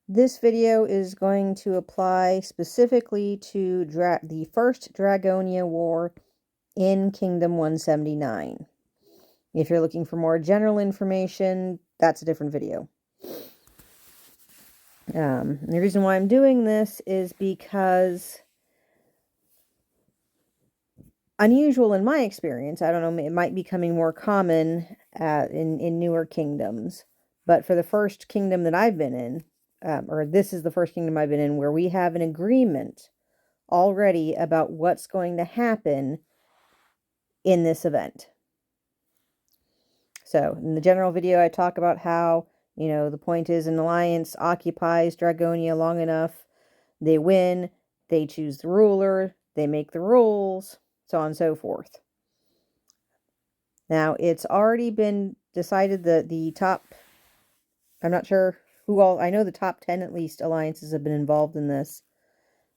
This video is going to apply specifically to the first Dragonia War in Kingdom 179. If you're looking for more general information, that's a different video. The reason why I'm doing this is because, unusual in my experience, I don't know, it might be becoming more common in newer kingdoms, but for the first kingdom that I've been in, or this is the first kingdom I've been in where we have an agreement already about what's going to happen in this event. So in the general video, I talk about how, the point is an alliance occupies Dragonia long enough, they win, they choose the ruler, they make the rules, so on and so forth. Now, it's already been decided that the top, I'm not sure who all, I know the top 10 at least alliances have been involved in this,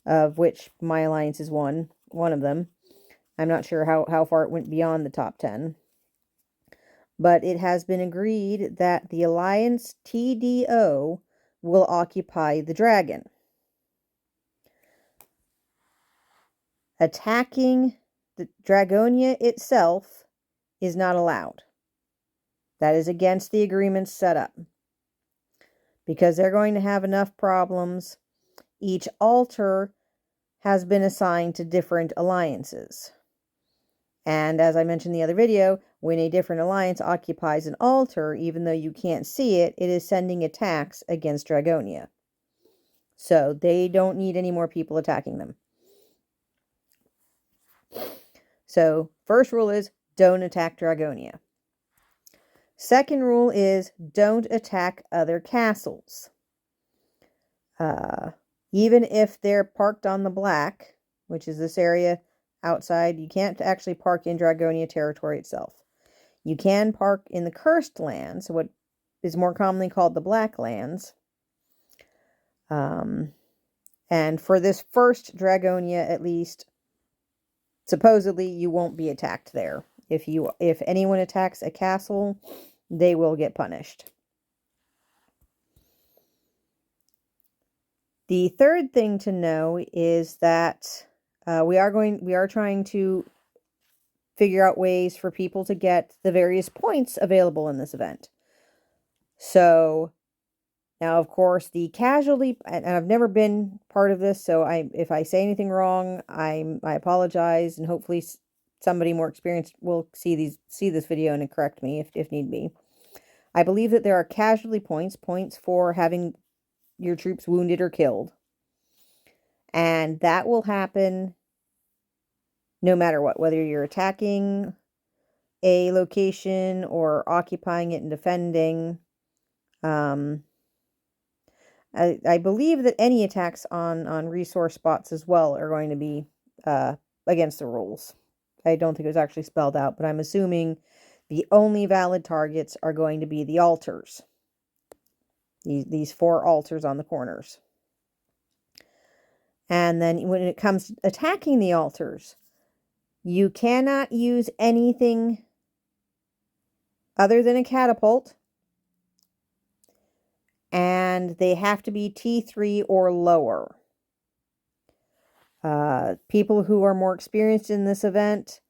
of which my alliance is one of them. I'm not sure how far it went beyond the top 10. But it has been agreed that the Alliance TDO will occupy the dragon. Attacking the Dragonia itself is not allowed. That is against the agreements set up. Because they're going to have enough problems. Each altar has been assigned to different alliances. And as I mentioned in the other video, when a different alliance occupies an altar, even though you can't see it, it is sending attacks against Dragonia. So they don't need any more people attacking them. So first rule is don't attack Dragonia. Second rule is don't attack other castles. Even if they're parked on the black, which is this area outside, you can't actually park in Dragonia territory itself. You can park in the cursed lands, what is more commonly called the black lands. And for this first Dragonia, at least, supposedly you won't be attacked there. If anyone attacks a castle, they will get punished. The third thing to know is that we are trying to figure out ways for people to get the various points available in this event. So now, of course, the casualty, and I've never been part of this, so if I say anything wrong, I apologize, and hopefully somebody more experienced will see this video and correct me if need be. I believe that there are casualty points for having your troops wounded or killed. And that will happen no matter what, whether you're attacking a location or occupying it and defending. I believe that any attacks on resource spots as well are going to be against the rules. I don't think it was actually spelled out, but I'm assuming the only valid targets are going to be the altars. These 4 altars on the corners. And then when it comes to attacking the altars, you cannot use anything other than a catapult. And they have to be T3 or lower. People who are more experienced in this event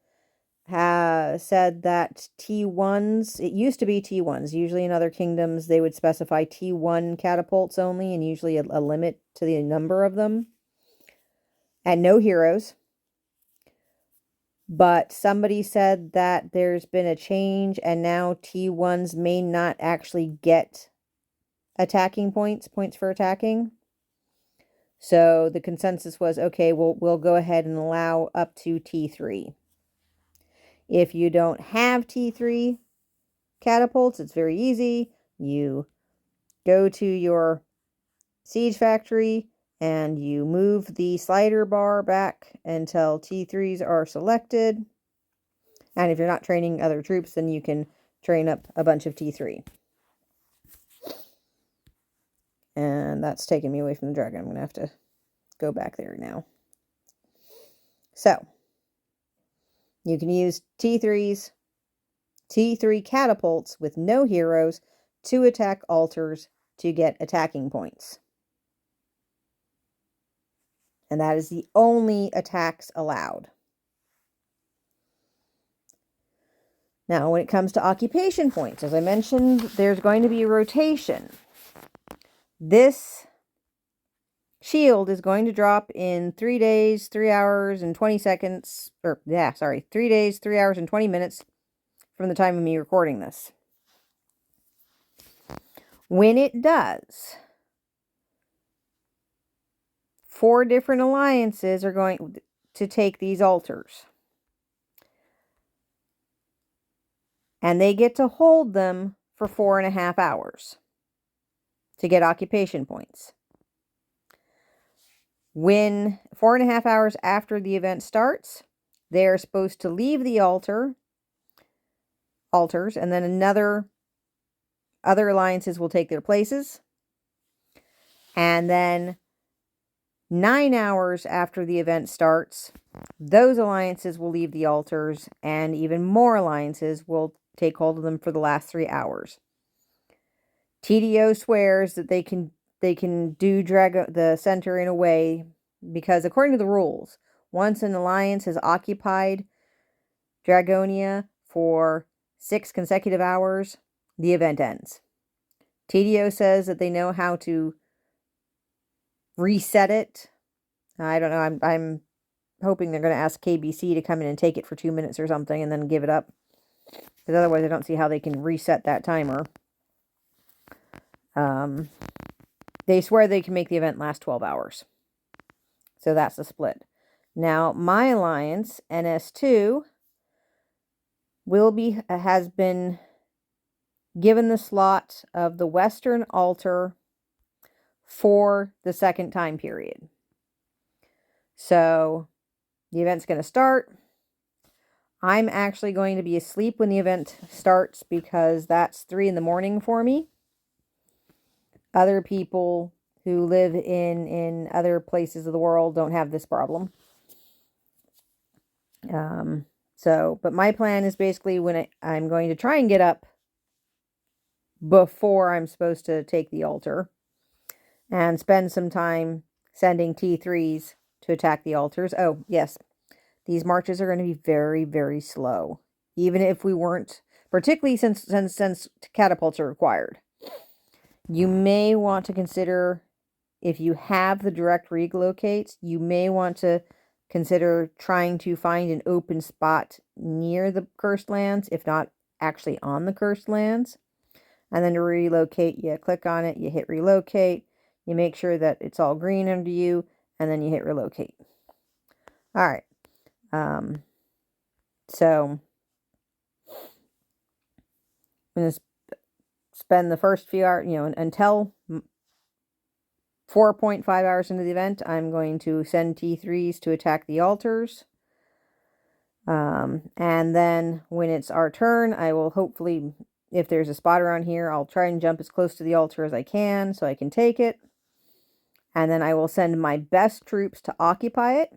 have said that T1s, it used to be T1s. Usually in other kingdoms, they would specify T1 catapults only, and usually a limit to the number of them. And no heroes. But somebody said that there's been a change, and now T1s may not actually get attacking points for attacking. So the consensus was, okay, we'll go ahead and allow up to T3. If you don't have T3 catapults, it's very easy. You go to your siege factory and you move the slider bar back until T3s are selected. And if you're not training other troops, then you can train up a bunch of T3. And that's taking me away from the dragon. I'm going to have to go back there now. So, you can use T3s, T3 catapults with no heroes to attack altars to get attacking points. And that is the only attacks allowed. Now, when it comes to occupation points, as I mentioned, there's going to be a rotation. This shield is going to drop in 3 days, 3 hours, and 20 seconds. 3 days, 3 hours, and 20 minutes from the time of me recording this. When it does, 4 different alliances are going to take these altars. And they get to hold them for 4.5 hours to get occupation points. When 4.5 hours after the event starts, they are supposed to leave the altars, and then other alliances will take their places. And then 9 hours after the event starts, those alliances will leave the altars, and even more alliances will take hold of them for the last 3 hours. TDO swears that they can do the center in a way, because according to the rules, once an alliance has occupied Dragonia for 6 consecutive hours, the event ends. TDO says that they know how to reset it. I don't know. I'm hoping they're going to ask KBC to come in and take it for 2 minutes or something and then give it up. Because otherwise I don't see how they can reset that timer. They swear they can make the event last 12 hours. So that's the split. Now, my alliance, NS2, has been given the slot of the Western altar for the second time period. So the event's going to start. I'm actually going to be asleep when the event starts because that's 3 in the morning for me. Other people who live in other places of the world don't have this problem. But my plan is basically when I'm going to try and get up before I'm supposed to take the altar and spend some time sending T3s to attack the altars. Oh, yes. These marches are going to be very, very slow. Even if we weren't, particularly since catapults are required. You may want to consider, if you have the direct relocates, you may want to consider trying to find an open spot near the cursed lands, if not actually on the cursed lands. And then to relocate, you click on it, you hit relocate, you make sure that it's all green under you, and then you hit relocate. All right. So I'm going to spend the first few hours, until 4.5 hours into the event, I'm going to send T3s to attack the altars. And then when it's our turn, I will hopefully, if there's a spot around here, I'll try and jump as close to the altar as I can so I can take it. And then I will send my best troops to occupy it.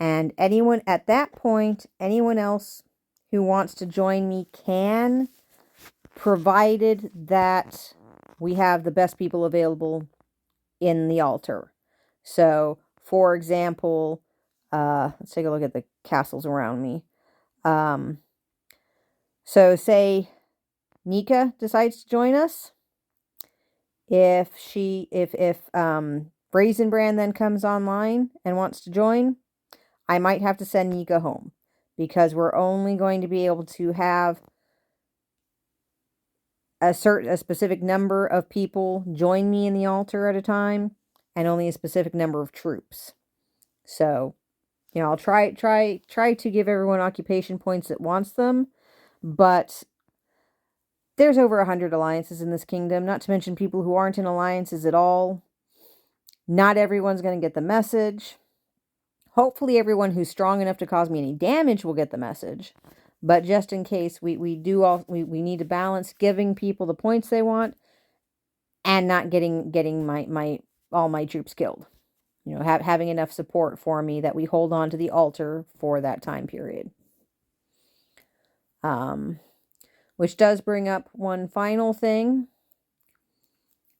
And anyone at that point, anyone else who wants to join me can, provided that we have the best people available in the altar. So, for example, let's take a look at the castles around me. So say Nika decides to join us. If Brazenbrand then comes online and wants to join, I might have to send Nika home, because we're only going to be able to have a specific number of people join me in the altar at a time, and only a specific number of troops. So, I'll try to give everyone occupation points that wants them, but there's over 100 alliances in this kingdom, not to mention people who aren't in alliances at all. Not everyone's going to get the message. Hopefully everyone who's strong enough to cause me any damage will get the message. But just in case, we need to balance giving people the points they want and not getting all my troops killed. Having enough support for me that we hold on to the altar for that time period. Which does bring up one final thing.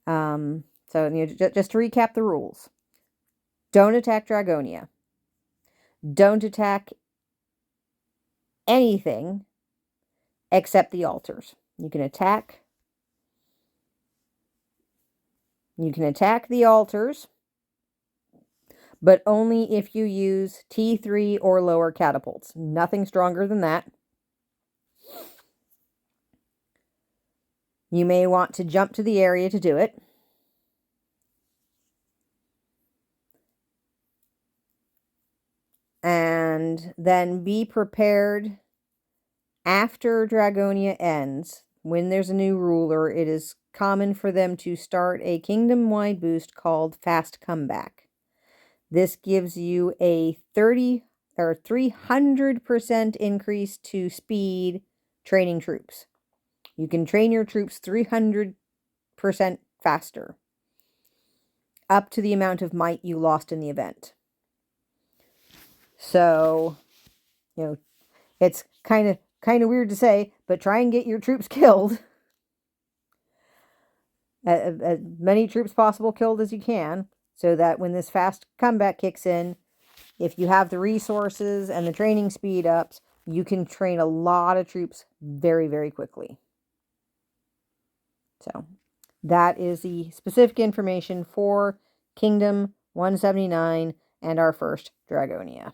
So just to recap the rules. Don't attack Dragonia. Don't attack anything except the altars. You can attack the altars, but only if you use T3 or lower catapults. Nothing stronger than that. You may want to jump to the area to do it. And then be prepared after Dragonia ends. When there's a new ruler, it is common for them to start a kingdom-wide boost called Fast Comeback. This gives you a 300% increase to speed training troops. You can train your troops 300% faster, up to the amount of might you lost in the event. So, it's kind of weird to say, but try and get your troops killed. As many troops possible killed as you can, so that when this fast comeback kicks in, if you have the resources and the training speed ups, you can train a lot of troops very, very quickly. So that is the specific information for Kingdom 179 and our first Dragonia.